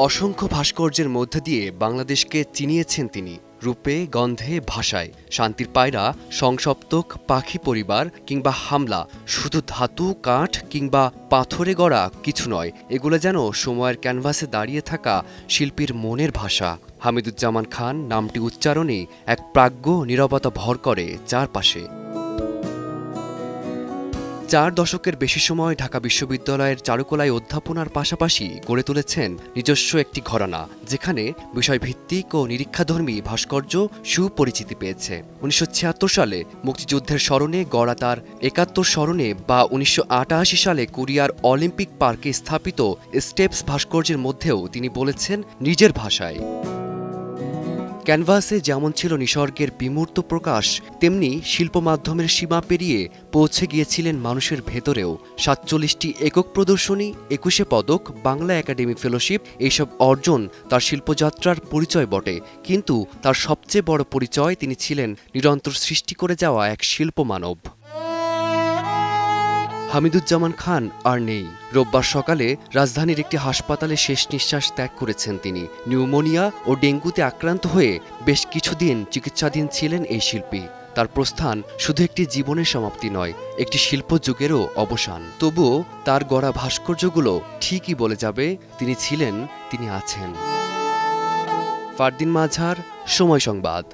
অসংখ্য ভাস্কর্যের মধ্য দিয়ে বাংলাদেশকে চিনিয়েছেন তিনি। রূপে, গন্ধে, ভাষায়। শান্তির পায়রা, সংসপ্তক, পাখি পরিবার কিংবা হামলা শুধু ধাতু, কাঠ কিংবা পাথরে গড়া কিছু নয়, এগুলো যেন সময়ের ক্যানভাসে দাঁড়িয়ে থাকা শিল্পীর মনের ভাষা। হামিদুজ্জামান খান নামটি উচ্চারণেই এক প্রাজ্ঞ নীরবতা ভর করে চারপাশে। 4 দশকের বেশি সময় ঢাকা বিশ্ববিদ্যালয়ের চারুকলায় অধ্যাপনার পাশাপাশি গড়ে তুলেছেন নিজস্ব একটি ঘরানা, যেখানে বিষয়ভিত্তিক ও নিরীক্ষাধর্মী ভাস্কর্য সুপরিচিতি পেয়েছে। 1976 সালে মুক্তিযুদ্ধের স্মরণে গড়া তার 71 স্মরণে বা 1988 সালে কোরিয়ার অলিম্পিক পার্কে স্থাপিত স্টেপস ভাস্কর্যের মধ্যেও তিনি বলেছেন নিজের ভাষায়। ক্যানভাসে যেমন ছিল নিসর্গের বিমূর্ত প্রকাশ, তেমনি শিল্প মাধ্যমের সীমা পেরিয়ে পৌঁছে গিয়েছিলেন মানুষের ভেতরেও। 47টি একক প্রদর্শনী, 21 পদক, বাংলা একাডেমি ফেলোশিপ, এইসব অর্জন তার শিল্পযাত্রার পরিচয় বটে, কিন্তু তার সবচেয়ে বড় পরিচয় তিনি ছিলেন নিরন্তর সৃষ্টি করে যাওয়া এক শিল্প মানব। হামিদুজ্জামান খান আর নেই। রোববার সকালে রাজধানীর একটি হাসপাতালে শেষ নিঃশ্বাস ত্যাগ করেছেন তিনি। নিউমোনিয়া ও ডেঙ্গুতে আক্রান্ত হয়ে বেশ কিছুদিন চিকিৎসাধীন ছিলেন এই শিল্পী। তার প্রস্থান শুধু একটি জীবনের সমাপ্তি নয়, একটি শিল্পযুগেরও অবসান। তবুও তার গড়া ভাস্কর্যগুলো ঠিকই বলে যাবে তিনি ছিলেন, তিনি আছেন। ফারদিন মাঝার, সময় সংবাদ।